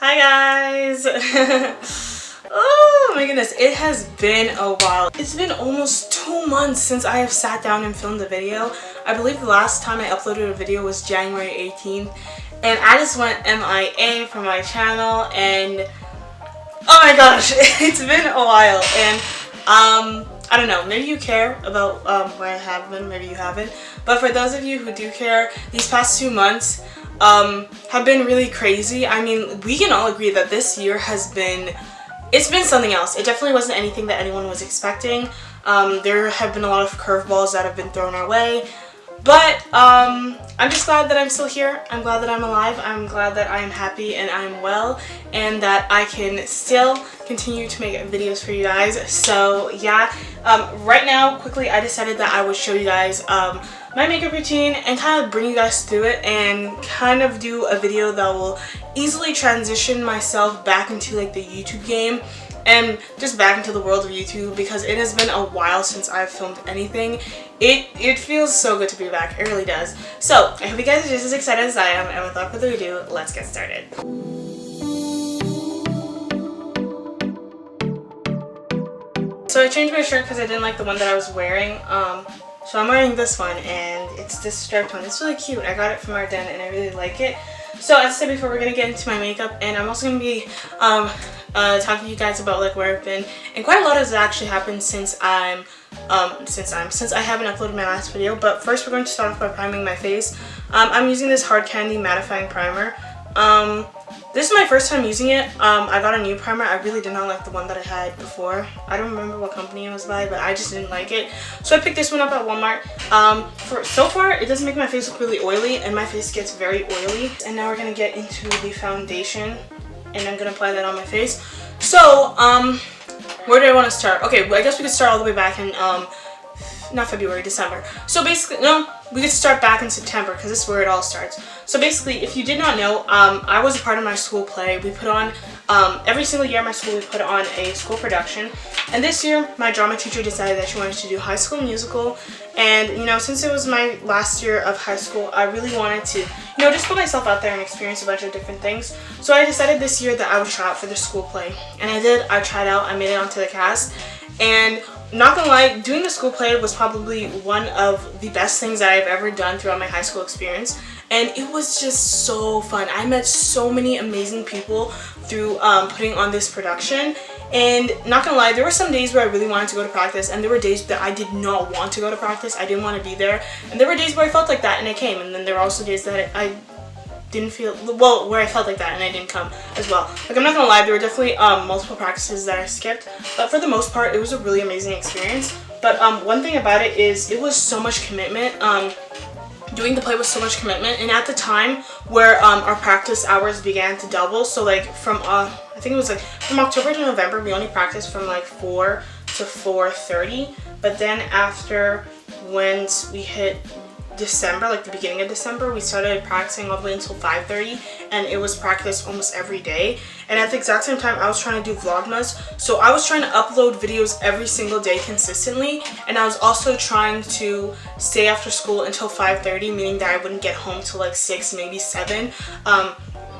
Hi guys! Oh my goodness, it has been a while. It's been almost 2 months since I have sat down and filmed a video. I believe the last time I uploaded a video was January 18th, and I just went MIA from my channel, and oh my gosh, it's been a while. And I don't know, maybe you care about where I have been, maybe you haven't, but for those of you who do care, these past 2 months have been really crazy. I mean, we can all agree that this year has been, it's been something else. It definitely wasn't anything that anyone was expecting. There have been a lot of curveballs that have been thrown our way, but I'm just glad that I'm still here. I'm glad that I'm alive. I'm glad that I am happy and I'm well, and that I can still continue to make videos for you guys. So yeah, right now, quickly, I decided that I would show you guys my makeup routine and kind of bring you guys through it, and kind of do a video that will easily transition myself back into like the YouTube game and just back into the world of YouTube, because it has been a while since I've filmed anything. It feels so good to be back. It really does. So I hope you guys are just as excited as I am, and without further ado, let's get started. So I changed my shirt because I didn't like the one that I was wearing. So I'm wearing this one, and it's this striped one. It's really cute. I got it from Arden and I really like it. So as I said before, we're gonna get into my makeup, and I'm also gonna be talking to you guys about like where I've been, and quite a lot has actually happened since I haven't uploaded my last video. But first, we're going to start off by priming my face. I'm using this Hard Candy Mattifying Primer. This is my first time using it. I got a new primer. I really did not like the one that I had before. I don't remember what company it was by, but I just didn't like it. So I picked this one up at Walmart. So far, it doesn't make my face look really oily, and my face gets very oily. And now we're gonna get into the foundation, and I'm gonna apply that on my face. So, where do I want to start? Okay, well, I guess we could start all the way back in, not February, December. So basically, no, we could start back in September, because this is where it all starts. So basically, if you did not know, I was a part of my school play. We put on, every single year at my school, we put on a school production. And this year, my drama teacher decided that she wanted to do High School Musical. And, you know, since it was my last year of high school, I really wanted to, you know, just put myself out there and experience a bunch of different things. So I decided this year that I would try out for the school play. And I did. I tried out. I made it onto the cast. And not gonna lie, doing the school play was probably one of the best things that I've ever done throughout my high school experience, and it was just so fun. I met so many amazing people through putting on this production, and not gonna lie, there were some days where I really wanted to go to practice, and there were days that I did not want to go to practice. I didn't want to be there, and there were days where I felt like that and I came, and then there were also days that I didn't feel, well, where I felt like that and I didn't come as well. Like, I'm not gonna lie, there were definitely multiple practices that I skipped, but for the most part, it was a really amazing experience. But one thing about it is it was so much commitment. Doing the play was so much commitment, and at the time where our practice hours began to double, so like from I think it was like from October to November, we only practiced from like 4 to 4:30, but then after, once we hit December, like the beginning of December, we started practicing all the way until 5:30, and it was practice almost every day. And at the exact same time, I was trying to do Vlogmas, so I was trying to upload videos every single day consistently, and I was also trying to stay after school until 5:30, meaning that I wouldn't get home till like 6, maybe 7,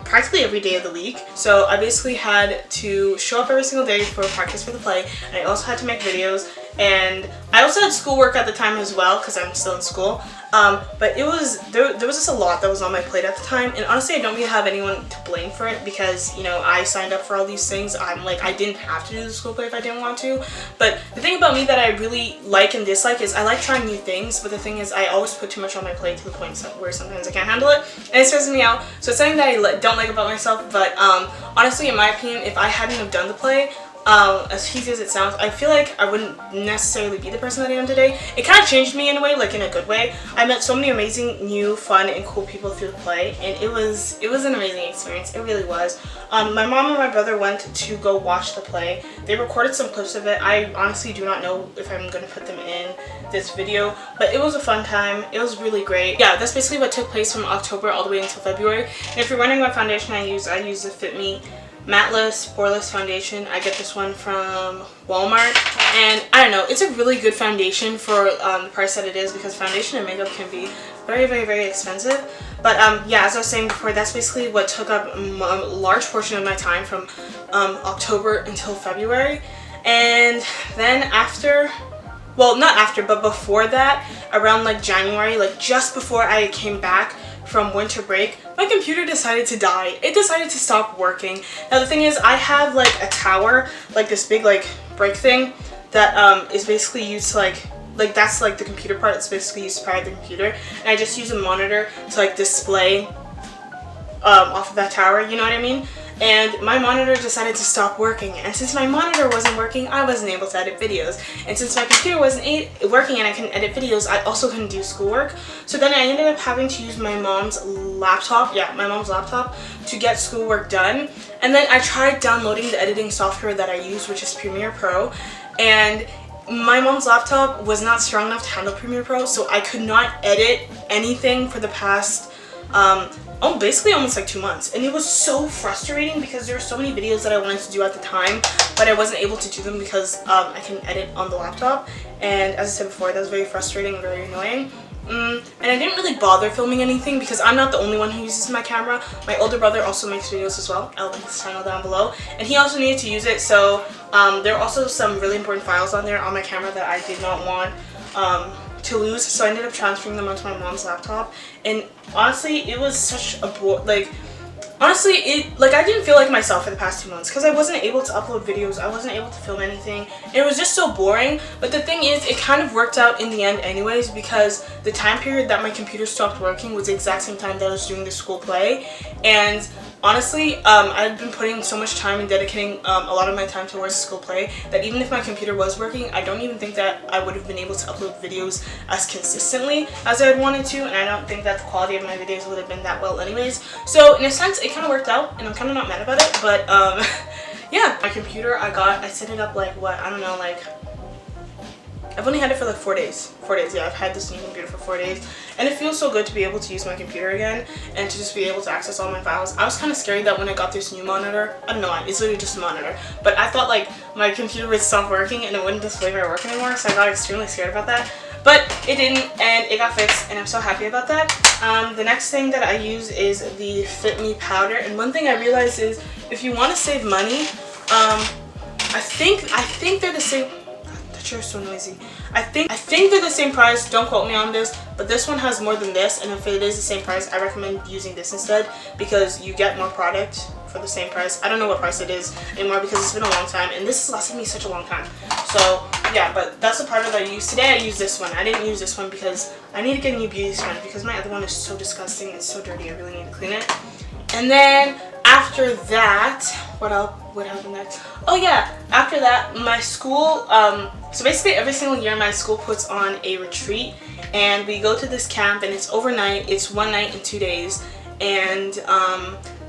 practically every day of the week. So I basically had to show up every single day for practice for the play, and I also had to make videos, and I also had schoolwork at the time as well, because I'm still in school. But it was, there was just a lot that was on my plate at the time, and honestly, I don't really have anyone to blame for it, because, you know, I signed up for all these things. I'm like, I didn't have to do the school play if I didn't want to. But the thing about me that I really like and dislike is I like trying new things, but the thing is I always put too much on my plate to the point where sometimes I can't handle it, and it stresses me out. So it's something that I don't like about myself. But honestly, in my opinion, if I hadn't have done the play, as cheesy as it sounds, I feel like I wouldn't necessarily be the person that I am today. It kind of changed me in a way, like in a good way. I met so many amazing, new, fun, and cool people through the play, and it was an amazing experience. It really was. My mom and my brother went to go watch the play. They recorded some clips of it. I honestly do not know if I'm going to put them in this video, but it was a fun time. It was really great. Yeah, that's basically what took place from October all the way until February. And if you're wondering what foundation I use the Fit Me Matless Poreless foundation. I get this one from Walmart, and I don't know, it's a really good foundation for the price that it is, because foundation and makeup can be very, very, very expensive. But yeah, as I was saying before, that's basically what took up a large portion of my time from October until February. And then after, well, not after, but before that, around like January, like just before I came back from winter break, my computer decided to die. It decided to stop working. Now the thing is, I have like a tower, like this big like brick thing that is basically used to like that's like the computer part. It's basically used to power the computer, and I just use a monitor to like display off of that tower, you know what I mean? And my monitor decided to stop working, and since my monitor wasn't working, I wasn't able to edit videos. And since my computer wasn't working and I couldn't edit videos, I also couldn't do schoolwork. So then I ended up having to use my mom's laptop, to get schoolwork done. And then I tried downloading the editing software that I use, which is Premiere Pro, and my mom's laptop was not strong enough to handle Premiere Pro, so I could not edit anything for the past basically almost like 2 months. And it was so frustrating because there were so many videos that I wanted to do at the time, but I wasn't able to do them because I can edit on the laptop. And as I said before, that was very frustrating and very annoying. And I didn't really bother filming anything because I'm not the only one who uses my camera. My older brother also makes videos as well. I'll link his channel down below. And he also needed to use it, so there are also some really important files on there on my camera that I did not want to lose, so I ended up transferring them onto my mom's laptop. And honestly, it was such a I didn't feel like myself for the past 2 months because I wasn't able to upload videos, I wasn't able to film anything. It was just so boring. But the thing is, it kind of worked out in the end anyways, because the time period that my computer stopped working was the exact same time that I was doing the school play. And honestly, I've been putting so much time and dedicating a lot of my time towards school play that even if my computer was working, I don't even think that I would have been able to upload videos as consistently as I had wanted to, and I don't think that the quality of my videos would have been that well anyways. So in a sense, it kind of worked out, and I'm kind of not mad about it. But yeah, my computer, I set it up like, what, I don't know, like, I've only had it for like 4 days. 4 days, yeah, I've had this new computer for 4 days. And it feels so good to be able to use my computer again and to just be able to access all my files. I was kind of scared that when I got this new monitor, I don't know, it's literally just a monitor, but I thought like my computer would stop working and it wouldn't display my work anymore, so I got extremely scared about that. But it didn't, and it got fixed, and I'm so happy about that. The next thing that I use is the Fit Me powder, and one thing I realized is if you want to save money, I think they're the same. That chair is so noisy. I think they're the same price. Don't quote me on this, but this one has more than this, and if it is the same price, I recommend using this instead because you get more product for the same price. I don't know what price it is anymore because it's been a long time, and this has lasted me such a long time. So yeah, but that's the powder that I use today. I use this one. I didn't use this one because I need to get a new beauty sponge because my other one is so disgusting. It's so dirty. I really need to clean it. And then after that, what happened next? Oh yeah, after that, my school, so basically every single year my school puts on a retreat, and we go to this camp, and it's overnight. It's 1 night and 2 days. And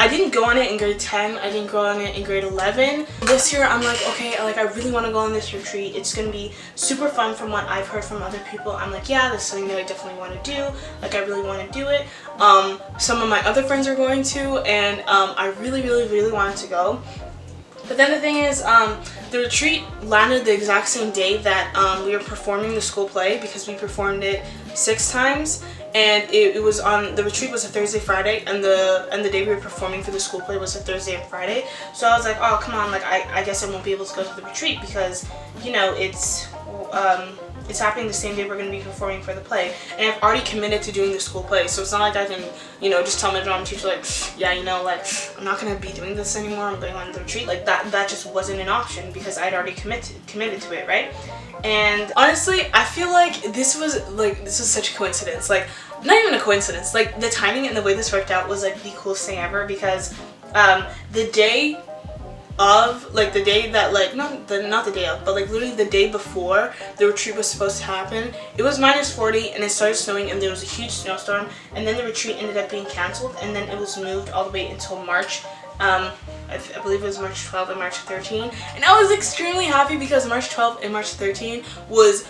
I didn't go on it in grade 10. I didn't go on it in grade 11. This year I'm like, okay, like I really want to go on this retreat. It's gonna be super fun from what I've heard from other people. I'm like, yeah, this is something that I definitely want to do. Like I really want to do it. Some of my other friends are going to, and I really wanted to go. But then the thing is, the retreat landed the exact same day that we were performing the school play, because we performed it 6 times, and it was on, the retreat was a Thursday, Friday, and the day we were performing for the school play was a Thursday and Friday. So I was like, oh come on, like I guess I won't be able to go to the retreat because, you know, it's happening the same day we're going to be performing for the play, and I've already committed to doing the school play, so it's not like I can, you know, just tell my drama teacher like, yeah, you know, like I'm not going to be doing this anymore, I'm going on the retreat. Like that just wasn't an option because I'd already committed to it, right? And honestly, I feel like this was such a coincidence. Like, not even a coincidence, like the timing and the way this worked out was like the coolest thing ever, because the day of, like the day that, like not the day of, but like literally the day before the retreat was supposed to happen, it was -40 and it started snowing and there was a huge snowstorm, and then the retreat ended up being cancelled, and then it was moved all the way until March. I believe it was March 12 and March 13, and I was extremely happy because March 12 and March 13 was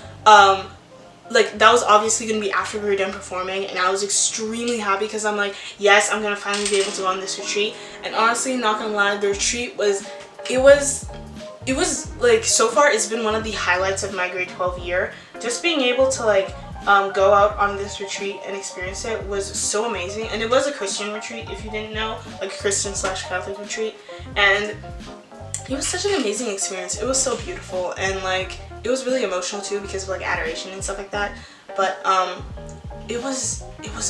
like, that was obviously going to be after we were done performing, and I was extremely happy because I'm like, yes, I'm going to finally be able to go on this retreat. And honestly, not going to lie, the retreat was, it was like, so far it's been one of the highlights of my grade 12 year. Just being able to like go out on this retreat and experience it was so amazing. And it was a Christian retreat, if you didn't know, like a Christian / Catholic retreat, and it was such an amazing experience. It was so beautiful, and like it was really emotional too because of like adoration and stuff like that. But it was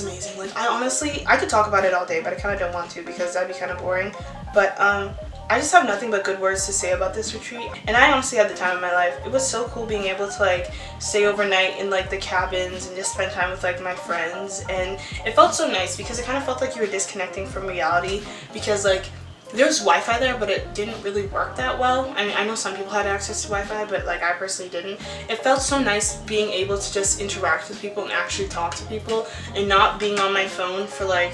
amazing. Like I could talk about it all day, but I kind of don't want to because that'd be kind of boring. But I just have nothing but good words to say about this retreat, and I honestly had the time of my life. It was so cool being able to like stay overnight in like the cabins and just spend time with like my friends, and it felt so nice because it kind of felt like you were disconnecting from reality because like there's Wi-Fi there, but it didn't really work that well. I mean, I know some people had access to Wi-Fi, but like I personally didn't. It felt so nice being able to just interact with people and actually talk to people and not being on my phone for like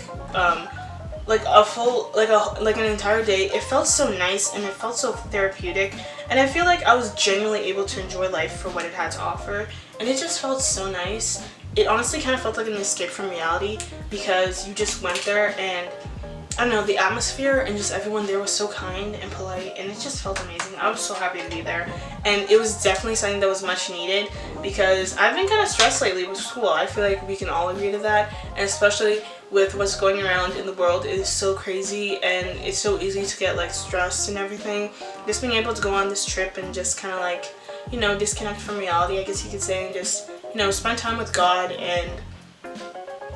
a full like an entire day. It felt so nice and it felt so therapeutic, and I feel like I was genuinely able to enjoy life for what it had to offer, and it just felt so nice. It honestly kind of felt like an escape from reality because you just went there, and I don't know, the atmosphere and just everyone there was so kind and polite, and it just felt amazing. I was so happy to be there, and it was definitely something that was much needed because I've been kind of stressed lately with school. I feel like we can all agree to that, and especially with what's going around in the world, it is so crazy and it's so easy to get like stressed and everything. Just being able to go on this trip and just kind of like, you know, disconnect from reality, I guess you could say, and just, you know, spend time with God and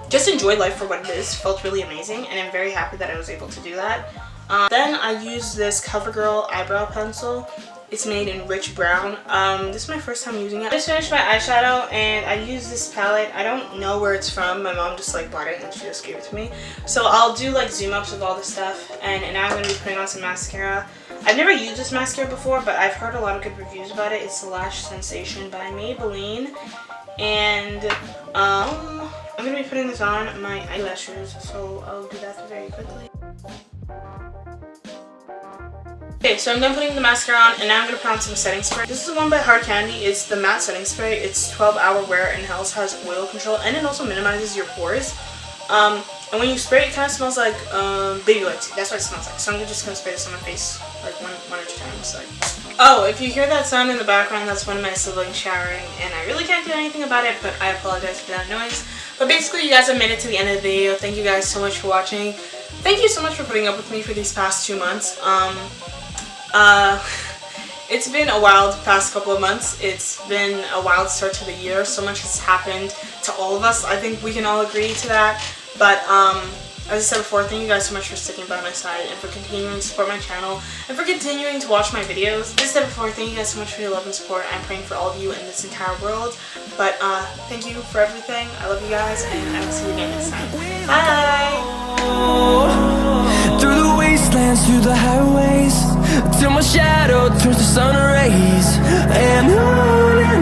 just enjoy life for what it is felt really amazing, and I'm very happy that I was able to do that. Then I used this COVERGIRL eyebrow pencil. It's made in rich brown. This is my first time using it. I just finished my eyeshadow and I used this palette. I don't know where it's from. My mom just like bought it and she just gave it to me. So I'll do like zoom ups of all this stuff, and now I'm going to be putting on some mascara. I've never used this mascara before, but I've heard a lot of good reviews about it. It's the Lash Sensational by Maybelline, and I'm going to be putting this on my eyelashes, so I'll do that very quickly. Okay, so I'm done putting the mascara on, and now I'm going to put on some setting spray. This is the one by Hard Candy. It's the matte setting spray. It's 12-hour wear and has oil control, and it also minimizes your pores. And when you spray, it kind of smells like baby wipes. That's what it smells like. So I'm just going to spray this on my face like one or two times. Like. Oh, if you hear that sound in the background, that's one of my siblings showering, and I really can't do anything about it, but I apologize for that noise. But basically, you guys have made it to the end of the video. Thank you guys so much for watching. Thank you so much for putting up with me for these past 2 months. It's been a wild past couple of months. It's been a wild start to the year. So much has happened to all of us. I think we can all agree to that. But as I said before, thank you guys so much for sticking by my side and for continuing to support my channel and for continuing to watch my videos. As I said before, thank you guys so much for your love and support. I'm praying for all of you in this entire world. But thank you for everything. I love you guys, and I will see you again next time. Bye! Through the wastelands, through the highways, till my shadow turns to sun rays, and on